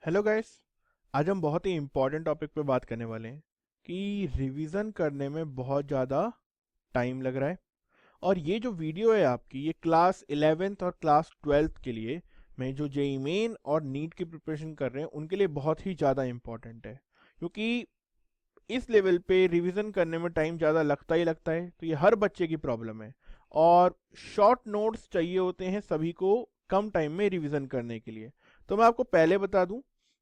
Hello guys. आज हम बहुत ही इम्पोर्टेंट टॉपिक पे बात करने वाले हैं कि रिवीजन करने में बहुत ज़्यादा टाइम लग रहा है। और ये जो वीडियो है आपकी, ये क्लास 11th और क्लास 12th के लिए, मैं जो जेईई मेन और नीट की प्रिपरेशन कर रहे हैं उनके लिए बहुत ही ज़्यादा इम्पोर्टेंट है। क्योंकि इस लेवल पे रिवीजन करने में टाइम ज़्यादा लगता ही लगता है, तो ये हर बच्चे की प्रॉब्लम है। और शॉर्ट नोट्स चाहिए होते हैं सभी को कम टाइम में रिवीजन करने के लिए। तो मैं आपको पहले बता दूं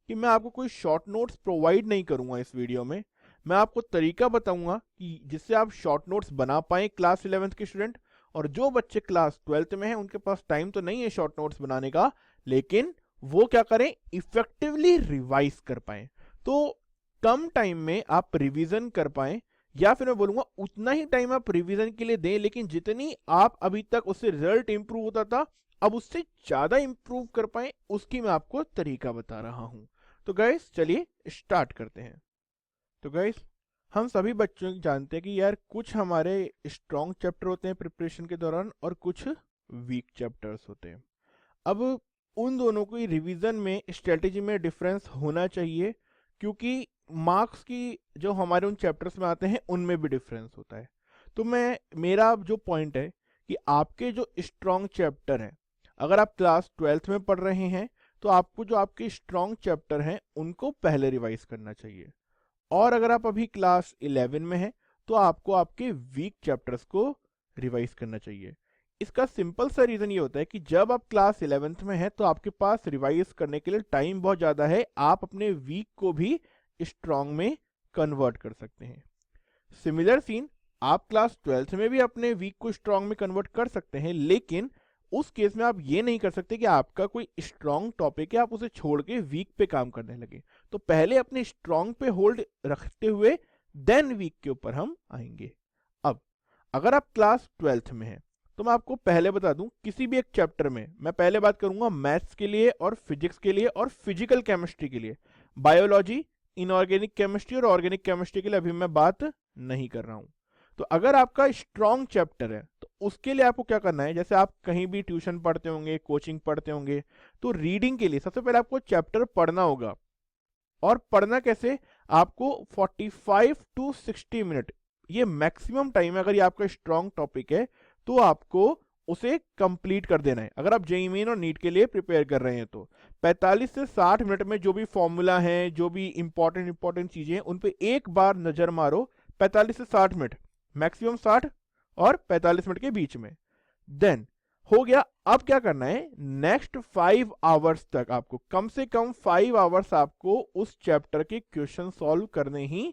कि मैं आपको कोई शॉर्ट नोट्स प्रोवाइड नहीं करूंगा इस वीडियो में। मैं आपको तरीका बताऊंगा कि जिससे आप शॉर्ट नोट्स बना पाएं क्लास 11th के स्टूडेंट। और जो बच्चे क्लास 12th में हैं उनके पास टाइम तो नहीं है शॉर्ट नोट्स बनाने का, लेकिन वो क्या करें, इफेक्टिवली रिवाइज कर पाएं। तो कम टाइम में आप रिवीजन कर पाएं, या फिर मैं बोलूंगा उतना ही टाइम आप रिवीजन के लिए दें, लेकिन जितनी आप अभी तक उससे रिजल्ट इंप्रूव होता था अब उससे ज्यादा इंप्रूव कर पाए, उसकी मैं आपको तरीका बता रहा हूं। तो गाइस चलिए स्टार्ट करते हैं। तो गाइस, हम सभी बच्चों जानते हैं कि यार कुछ हमारे स्ट्रॉन्ग चैप्टर होते हैं प्रिपरेशन के दौरान और कुछ वीक चैप्टर्स होते हैं। अब उन दोनों की रिवीजन में स्ट्रेटेजी में डिफरेंस होना चाहिए, क्योंकि मार्क्स की जो हमारे उन चैप्टर्स में आते हैं उनमें भी डिफरेंस होता है। तो मेरा जो पॉइंट है कि आपके जो स्ट्रॉन्ग चैप्टर हैं, अगर आप क्लास 12th में पढ़ रहे हैं तो आपको जो आपके स्ट्रॉन्ग चैप्टर हैं उनको पहले रिवाइज करना चाहिए। और अगर आप अभी क्लास 11 में हैं तो आपको आपके वीक चैप्टर्स को रिवाइज करना चाहिए। इसका सिंपल सा रीजन ये होता है कि जब आप क्लास 11th में हैं तो आपके पास रिवाइज करने के लिए टाइम बहुत ज़्यादा है, आप अपने वीक को भी स्ट्रॉन्ग में कन्वर्ट कर सकते हैं। सिमिलर सीन आप क्लास 12th में भी अपने वीक को स्ट्रॉन्ग में कन्वर्ट कर सकते हैं, लेकिन उस केस में आप ये नहीं कर सकते कि आपका कोई स्ट्रॉन्ग टॉपिक है आप उसे छोड़ के वीक पे काम करने लगे। तो पहले अपने स्ट्रॉन्ग पे होल्ड रखते हुए देन वीक के ऊपर हम आएंगे। अब अगर आप क्लास 12th में हैं तो मैं आपको पहले बता दूं, किसी भी एक चैप्टर में मैं पहले बात करूंगा मैथ्स के लिए और फिजिक्स के लिए और फिजिकल केमिस्ट्री के लिए। बायोलॉजी, इनऑर्गेनिक केमिस्ट्री और ऑर्गेनिक केमिस्ट्री के लिए अभी मैं बात नहीं कर रहा हूं। तो अगर आपका स्ट्रॉन्ग चैप्टर है तो उसके लिए आपको क्या करना है, जैसे आप कहीं भी ट्यूशन पढ़ते होंगे, कोचिंग पढ़ते होंगे, तो रीडिंग के लिए सबसे पहले आपको चैप्टर पढ़ना होगा। और पढ़ना कैसे, आपको 45 टू 60 मिनट ये मैक्सिमम टाइम है। अगर ये आपका स्ट्रॉन्ग टॉपिक है तो आपको उसे कंप्लीट कर देना है। अगर आप जेईई मेन और नीट के लिए प्रिपेयर कर रहे हैं तो 45 से 60 मिनट में जो भी फॉर्मूला है, जो भी इंपॉर्टेंट चीजें हैं, उन पे एक बार नजर मारो। 45 से 60 मिनट, मैक्सिमम 60 और 45 मिनट के बीच में, देन हो गया। अब क्या करना है, नेक्स्ट 5 आवर्स तक आपको कम से कम 5 आवर्स आपको उस चैप्टर के क्वेश्चन सॉल्व करने ही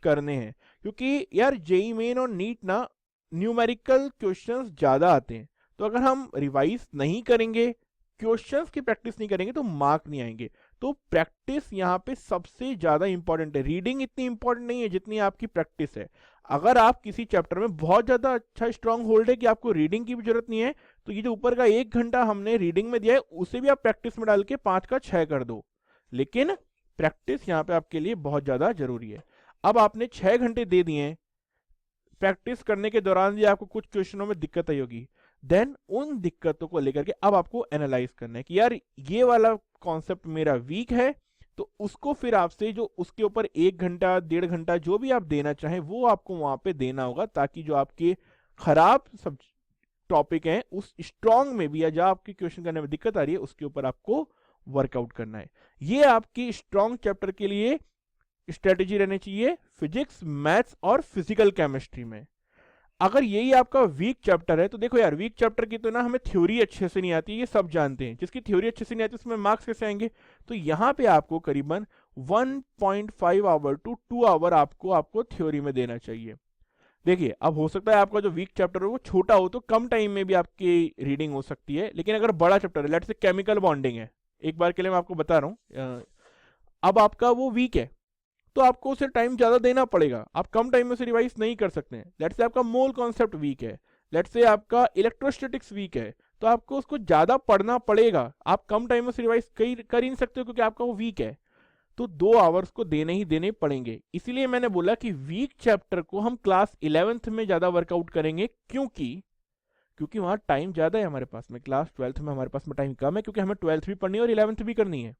करने हैं। क्योंकि यार जेईई मेन और नीट ना न्यूमेरिकल क्वेश्चंस ज्यादा आते हैं, तो अगर हम रिवाइज नहीं करेंगे, क्वेश्चंस की प्रैक्टिस नहीं करेंगे तो मार्क नहीं आएंगे। तो प्रैक्टिस यहाँ पे सबसे ज्यादा इंपॉर्टेंट है। रीडिंग इतनी इंपॉर्टेंट नहीं है जितनी आपकी प्रैक्टिस है। अगर आप किसी चैप्टर में बहुत ज्यादा अच्छा स्ट्रांग होल्ड है कि आपको रीडिंग की भी जरूरत नहीं है, तो ये जो ऊपर का 1 घंटा हमने रीडिंग में दिया है उसे भी आप प्रैक्टिस में डाल के 5 का 6 कर दो। लेकिन प्रैक्टिस यहाँ पे आपके लिए बहुत ज्यादा जरूरी है। अब आपने 6 घंटे दे दिए हैं, प्रैक्टिस करने के दौरान भी आपको कुछ क्वेश्चनों में दिक्कत आई होगी, देन उन दिक्कतों को लेकर के अब आपको एनालाइज करना है कि यार ये वाला कॉन्सेप्ट मेरा वीक है। तो उसको फिर आपसे जो उसके ऊपर 1 घंटा 1.5 घंटा जो भी आप देना चाहें वो आपको वहां पे देना होगा, ताकि जो आपके खराब सब टॉपिक हैं उस स्ट्रॉन्ग में भी, या जो आपके क्वेश्चन करने में दिक्कत आ रही है उसके ऊपर आपको वर्कआउट करना है। ये आपकी स्ट्रॉन्ग चैप्टर के लिए स्ट्रेटेजी रहनी चाहिए फिजिक्स, मैथ्स और फिजिकल केमिस्ट्री में। अगर यही आपका वीक चैप्टर है तो देखो यार, वीक चैप्टर की तो ना हमें थ्योरी अच्छे से नहीं आती, ये सब जानते हैं। जिसकी थ्योरी अच्छे से नहीं आती उसमें मार्क्स कैसे आएंगे। तो यहाँ पे आपको करीबन 1.5 आवर टू 2 आवर आपको थ्योरी में देना चाहिए। देखिए, अब हो सकता है आपका जो वीक चैप्टर हो वो छोटा हो तो कम टाइम में भी आपकी रीडिंग हो सकती है, लेकिन अगर बड़ा चैप्टर है, लेट्स से केमिकल बॉन्डिंग है, एक बार के लिए मैं आपको बता रहा हूँ, अब आपका वो वीक है तो आपको उसे टाइम ज्यादा देना पड़ेगा, आप कम टाइम में उसे रिवाइज नहीं कर सकते हैं। लेट्स से आपका मोल कॉन्सेप्ट वीक है, लेट्स से आपका इलेक्ट्रोस्टैटिक्स वीक है, तो आपको उसको ज्यादा पढ़ना पड़ेगा। आप कम टाइम में उसे रिवाइज कर ही नहीं सकते हो क्योंकि आपका वो वीक है। तो 2 आवर्स को देने ही देने पड़ेंगे। इसीलिए मैंने बोला कि वीक चैप्टर को हम क्लास 11th में ज्यादा वर्कआउट करेंगे, क्योंकि वहां टाइम ज्यादा है हमारे पास में। क्लास 12th में हमारे पास में टाइम कम है क्योंकि हमें 12th भी पढ़नी है और 11th भी करनी है।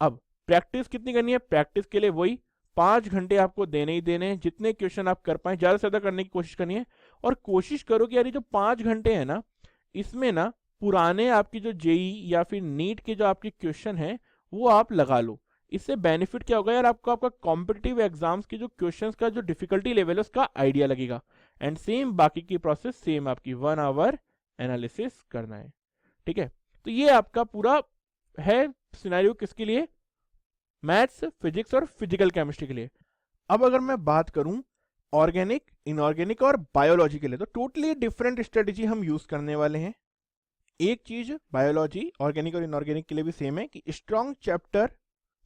अब प्रैक्टिस कितनी करनी है? प्रैक्टिस के लिए वही 5 घंटे आपको देने ही देने हैं, जितने क्वेश्चन आप कर पाए ज़्यादा से ज़्यादा करने की कोशिश करनी है। और कोशिश करो कि यार ये जो 5 घंटे हैं ना, इसमें ना पुराने आपकी जो जेई या फिर नीट के जो आपके क्वेश्चन हैं वो आप लगा लो। इससे बेनिफिट क्या होगा यार, आपको आपका कॉम्पिटिटिव एग्जाम्स के जो क्वेश्चंस का जो डिफिकल्टी लेवल है उसका आइडिया लगेगा। एंड सेम बाकी की प्रोसेस सेम, आपकी 1 आवर एनालिसिस करना है, ठीक है। तो ये आपका पूरा है सिनेरियो किसके लिए? मैथ्स, फिजिक्स और फिजिकल केमिस्ट्री के लिए। अब अगर मैं बात करूं ऑर्गेनिक, इनऑर्गेनिक और बायोलॉजी के लिए, तो टोटली डिफरेंट स्ट्रेटेजी हम यूज करने वाले हैं। एक चीज बायोलॉजी, ऑर्गेनिक और इनऑर्गेनिक के लिए भी सेम है कि स्ट्रॉन्ग चैप्टर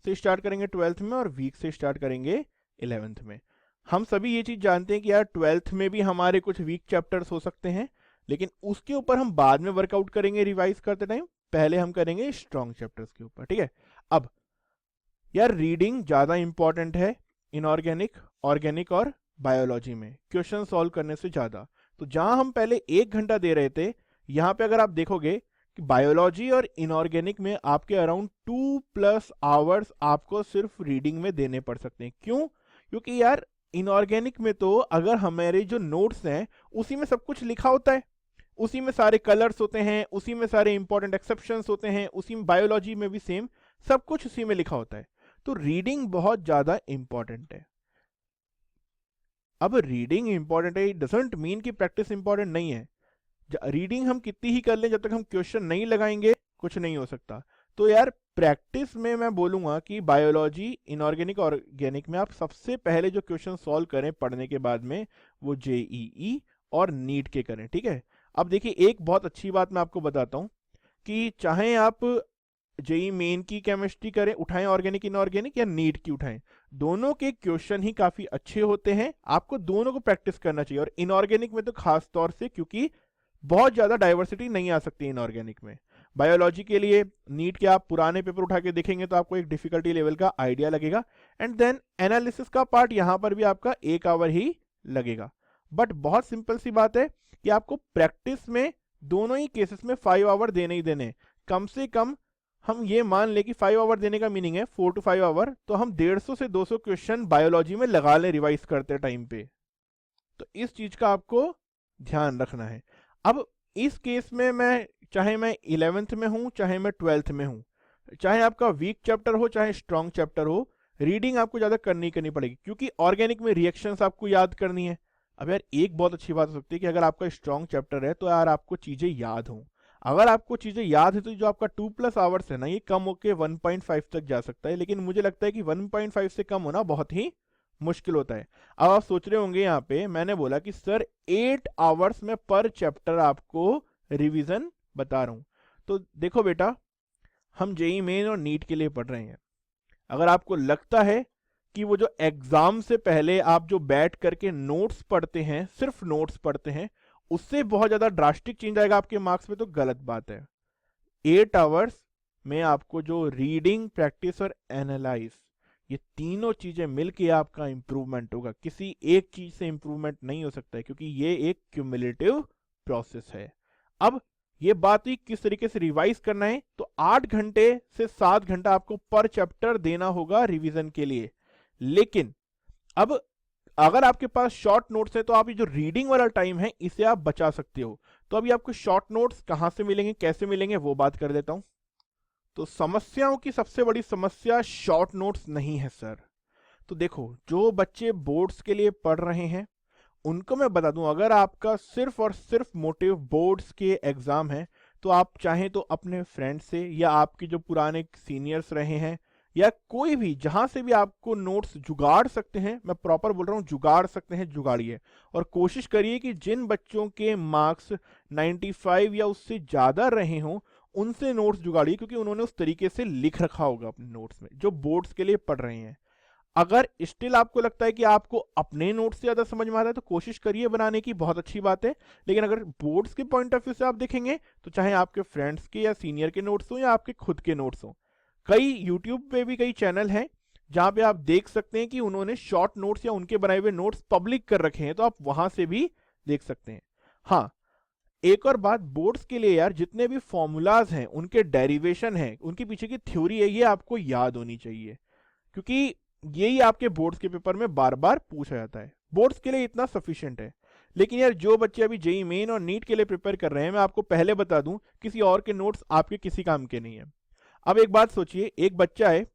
से स्टार्ट करेंगे 12th में और वीक से स्टार्ट करेंगे 11th में। हम सभी ये चीज जानते हैं कि यार 12th में भी हमारे कुछ वीक चैप्टर्स हो सकते हैं, लेकिन उसके ऊपर हम बाद में वर्कआउट करेंगे रिवाइज करते टाइम। पहले हम करेंगे स्ट्रॉन्ग चैप्टर्स के ऊपर, ठीक है। अब यार रीडिंग ज्यादा इंपॉर्टेंट है इनऑर्गेनिक, ऑर्गेनिक और बायोलॉजी में क्वेश्चन सॉल्व करने से ज्यादा। तो जहां हम पहले 1 घंटा दे रहे थे, यहाँ पे अगर आप देखोगे कि बायोलॉजी और इनऑर्गेनिक में आपके अराउंड 2+ आवर्स आपको सिर्फ रीडिंग में देने पड़ सकते हैं। क्यों? क्योंकि यार इनऑर्गेनिक में तो अगर हमारे जो नोट्स हैं उसी में सब कुछ लिखा होता है, उसी में सारे कलर्स होते हैं, उसी में सारे इंपॉर्टेंट एक्सेप्शंस होते हैं, उसी में बायोलॉजी में भी सेम सब कुछ उसी में लिखा होता है। तो रीडिंग बहुत ज्यादा इंपॉर्टेंट है। अब रीडिंग इंपॉर्टेंट है डजंट मीन कि प्रैक्टिस इंपॉर्टेंट नहीं है। रीडिंग हम कितनी ही कर लें, जब तक हम क्वेश्चन नहीं लगाएंगे कुछ नहीं हो सकता। तो यार प्रैक्टिस में मैं बोलूंगा कि बायोलॉजी, इनऑर्गेनिक, ऑर्गेनिक में आप सबसे पहले जो क्वेश्चन सॉल्व करें पढ़ने के बाद में वो जेईई और नीट के करें, ठीक है। अब देखिए एक बहुत अच्छी बात मैं आपको बताता हूं कि चाहे आप जेई मेन की केमिस्ट्री करें, उठाएं ऑर्गेनिक इनऑर्गेनिक, या नीट की उठाएं, दोनों के क्वेश्चन ही काफी अच्छे होते हैं। आपको दोनों को प्रैक्टिस करना चाहिए, और इनऑर्गेनिक में तो खास तौर से, क्योंकि बहुत ज्यादा डाइवर्सिटी नहीं आ सकती इनऑर्गेनिक में। बायोलॉजी के लिए नीट के आप पुराने पेपर उठा के देखेंगे तो आपको एक डिफिकल्टी लेवल का आइडिया लगेगा। एंड देन एनालिसिस का पार्ट यहां पर भी आपका 1 आवर ही लगेगा। बट बहुत सिंपल सी बात है कि आपको प्रैक्टिस में दोनों ही केसेस में 5 आवर देने ही देने। कम से कम हम ये मान ले कि 5 आवर देने का मीनिंग है 4 to 5 आवर, तो हम 150 से 200 क्वेश्चन बायोलॉजी में लगा लें रिवाइज करते टाइम पे। तो इस चीज का आपको ध्यान रखना है। अब इस केस में मैं चाहे मैं 11th में हूं चाहे मैं 12th में हूं, चाहे आपका वीक चैप्टर हो चाहे स्ट्रॉन्ग चैप्टर हो, रीडिंग आपको ज्यादा करनी पड़ेगी, क्योंकि ऑर्गेनिक में रिएक्शंस आपको याद करनी है। अब यार एक बहुत अच्छी बात हो सकती है कि अगर आपका स्ट्रॉन्ग चैप्टर है तो यार आपको चीजें याद हों। अगर आपको चीजें याद है तो जो आपका 2+ आवर्स है ना, ये कम होके 1.5 तक जा सकता है। लेकिन मुझे लगता है कि 1.5 से कम होना बहुत ही मुश्किल होता है। अब आप सोच रहे होंगे यहाँ पे मैंने बोला कि सर 8 आवर्स में पर चैप्टर आपको रिवीजन बता रहा हूं। तो देखो बेटा, हम जेई मेन और नीट के लिए पढ़ रहे हैं। अगर आपको लगता है कि वो जो एग्जाम से पहले आप जो बैठ करके नोट्स पढ़ते हैं, सिर्फ नोट्स पढ़ते हैं, उससे बहुत ज्यादा ड्रास्टिक चेंज आएगा आपके मार्क्स में, तो गलत बात है। 8 आवर्स में आपको जो रीडिंग, प्रैक्टिस और एनालाइज, ये तीनों चीजें मिलके आपका इंप्रूवमेंट होगा। किसी एक चीज से इंप्रूवमेंट नहीं हो सकता है, क्योंकि ये एक क्यूमुलेटिव प्रोसेस है। अब ये बात ही किस तरीके से रिवाइज करना है, तो 8 घंटे से 7 घंटा आपको पर चैप्टर देना होगा रिवीजन के लिए। लेकिन अब अगर आपके पास शॉर्ट नोट्स है तो आप ये जो रीडिंग वाला टाइम है इसे आप बचा सकते हो। तो अभी आपको शॉर्ट नोट्स कहां से मिलेंगे, कैसे मिलेंगे, वो बात कर देता हूं। तो समस्याओं की सबसे बड़ी समस्या शॉर्ट नोट्स नहीं है सर। तो देखो, जो बच्चे बोर्ड्स के लिए पढ़ रहे हैं उनको मैं बता दूं, अगर आपका सिर्फ और सिर्फ मोटिव बोर्ड्स के एग्जाम है, तो आप चाहें तो अपने फ्रेंड से या आपके जो पुराने सीनियर्स रहे हैं या कोई भी जहां से भी आपको नोट्स जुगाड़ सकते हैं, मैं प्रॉपर बोल रहा हूं, जुगाड़ सकते हैं, जुगाड़िए। और कोशिश करिए कि जिन बच्चों के मार्क्स 95 या उससे ज्यादा रहे हों उनसे नोट्स जुगाड़िए, क्योंकि उन्होंने उस तरीके से लिख रखा होगा अपने नोट्स में जो बोर्ड्स के लिए पढ़ रहे हैं। अगर स्टिल आपको लगता है कि आपको अपने नोट्स से ज्यादा समझ में आता है तो कोशिश करिए बनाने की, बहुत अच्छी बात है। लेकिन अगर बोर्ड्स के पॉइंट ऑफ व्यू से आप देखेंगे तो चाहे आपके फ्रेंड्स के या सीनियर के नोट्स हो या आपके खुद के नोट्स हो, कई यूट्यूब पे भी कई चैनल हैं जहां पे आप देख सकते हैं कि उन्होंने शॉर्ट नोट्स या उनके बनाए हुए नोट्स पब्लिक कर रखे हैं, तो आप वहां से भी देख सकते हैं। हाँ, एक और बात, बोर्ड्स के लिए यार जितने भी फॉर्मूलाज हैं, उनके डेरिवेशन हैं, उनके पीछे की थ्योरी है, ये आपको याद होनी चाहिए, क्योंकि यही आपके बोर्ड्स के पेपर में बार बार पूछा जाता है। बोर्ड्स के लिए इतना सफिशिएंट है। लेकिन यार जो बच्चे अभी जेई मेन और नीट के लिए प्रिपेयर कर रहे हैं, मैं आपको पहले बता दूं, किसी और के नोट्स आपके किसी काम के नहीं है। अब एक बात सोचिए, एक बच्चा है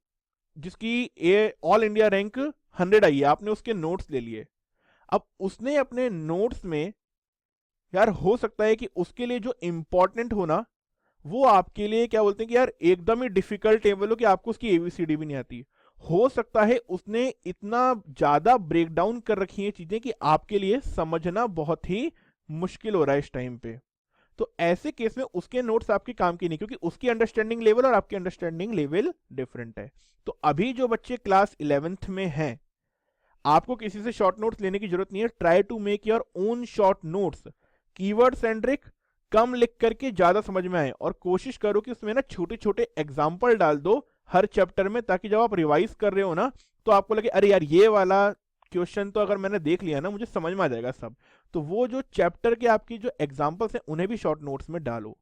जिसकी ऑल इंडिया रैंक 100 आई है, आपने उसके नोट्स ले लिए। अब उसने अपने नोट्स में, यार हो सकता है कि उसके लिए जो इंपॉर्टेंट होना, वो आपके लिए क्या बोलते हैं कि यार एकदम ही डिफिकल्ट टेबल हो कि आपको उसकी एबीसीडी भी नहीं आती। हो सकता है उसने इतना ज्यादा ब्रेक डाउन कर रखी है चीजें कि आपके लिए समझना बहुत ही मुश्किल हो रहा है इस टाइम पे। तो ऐसे केस में उसके नोट्स आपके काम की नहीं, क्योंकि उसकी अंडरस्टैंडिंग लेवल और आपकी अंडरस्टैंडिंग लेवल डिफरेंट है। तो अभी जो बच्चे क्लास 11th में हैं, आपको किसी से शॉर्ट नोट्स लेने की जरूरत नहीं है। Try to make your own short notes, keyword centric, कम लिख करके ज्यादा समझ में आए, और कोशिश करो कि उसमें ना छोटे छोटे एग्जाम्पल डाल दो हर चैप्टर में, ताकि जब आप रिवाइज कर रहे हो ना, तो आपको लगे अरे यार ये वाला क्वेश्चन तो अगर मैंने देख लिया ना, मुझे समझ में आ जाएगा सब। तो वो जो चैप्टर के आपकी जो एग्जाम्पल्स हैं, उन्हें भी शॉर्ट नोट्स में डालो।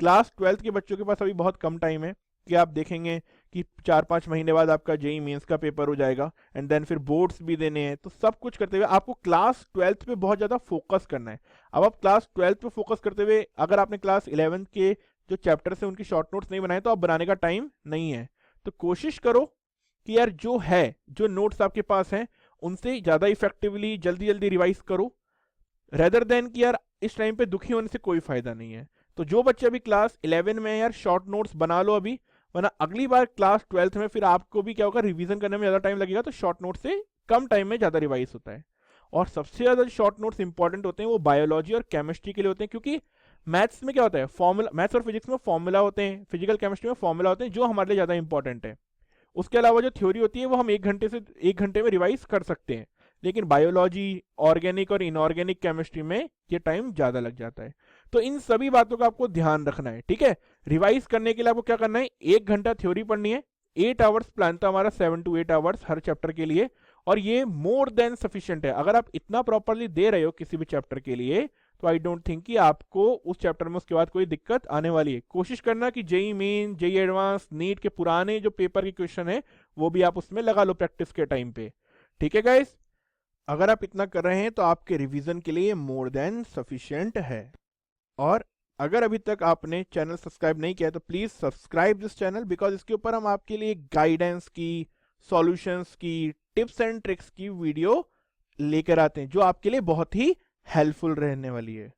क्लास 12th के बच्चों के पास अभी बहुत कम टाइम है, कि आप देखेंगे कि 4-5 महीने बाद आपका जेई मेंस का पेपर हो जाएगा, एंड देन फिर बोर्ड्स भी देने हैं। तो सब कुछ करते हुए आपको क्लास 12th पे बहुत ज़्यादा फोकस करना है। अब आप क्लास 12th पे फोकस करते हुए, अगर आपने क्लास 11th के जो चैप्टर्स हैं उनकी शॉर्ट नोट्स नहीं बनाए, तो आप बनाने का टाइम नहीं है। तो कोशिश करो कि यार जो है, जो नोट्स आपके पास हैं, उनसे ज़्यादा इफेक्टिवली जल्दी जल्दी रिवाइज करो, रेदर देन कि यार इस टाइम पे दुखी होने से कोई फायदा नहीं है। तो जो बच्चे अभी क्लास 11 में, यार शॉर्ट नोट्स बना लो अभी, वरना अगली बार क्लास 12th में फिर आपको भी क्या होगा, रिवीजन करने में ज़्यादा टाइम लगेगा। तो शॉर्ट नोट से कम टाइम में ज़्यादा रिवाइज होता है। और सबसे ज़्यादा शॉर्ट नोट्स इंपॉर्टेंट होते हैं वो बायोलॉजी और केमिस्ट्री के लिए होते हैं, क्योंकि मैथ्स में क्या होता है, फॉर्मूला, मैथ्स और फिजिक्स में फॉर्मूला होते हैं, फिजिकल केमिस्ट्री में फॉर्मूला होते हैं, जो हमारे लिए ज़्यादा इंपॉर्टेंट है। उसके अलावा जो थ्योरी होती है वो हम 1 घंटे में रिवाइज कर सकते हैं। लेकिन बायोलॉजी, ऑर्गेनिक और इनऑर्गेनिक केमिस्ट्री में ये टाइम ज़्यादा लग जाता है। तो इन सभी बातों का आपको ध्यान रखना है, ठीक है। रिवाइज करने के लिए आपको क्या करना है, 1 घंटा थ्योरी पढ़नी है, 8 आवर्स प्लान था हमारा, 7 to 8 आवर्स हर चैप्टर के लिए, और ये मोर देन सफिशिएंट है। अगर आप इतना प्रॉपरली दे रहे हो किसी भी चैप्टर के लिए, तो आई डोंट थिंक कि आपको उस चैप्टर में उसके बाद कोई दिक्कत आने वाली है। कोशिश करना कि JEE main, JEE advanced, NEET के पुराने जो पेपर के क्वेश्चन है वो भी आप उसमें लगा लो प्रैक्टिस के टाइम पे, ठीक है गाइस। अगर आप इतना कर रहे हैं तो आपके रिवीजन के लिए मोर देन सफिशिएंट है। और अगर अभी तक आपने चैनल सब्सक्राइब नहीं किया है, तो please subscribe this channel, because इसके ऊपर हम आपके लिए गाइडेंस की, सॉल्यूशंस की, टिप्स एंड ट्रिक्स की वीडियो लेकर आते हैं, जो आपके लिए बहुत ही हेल्पफुल रहने वाली है।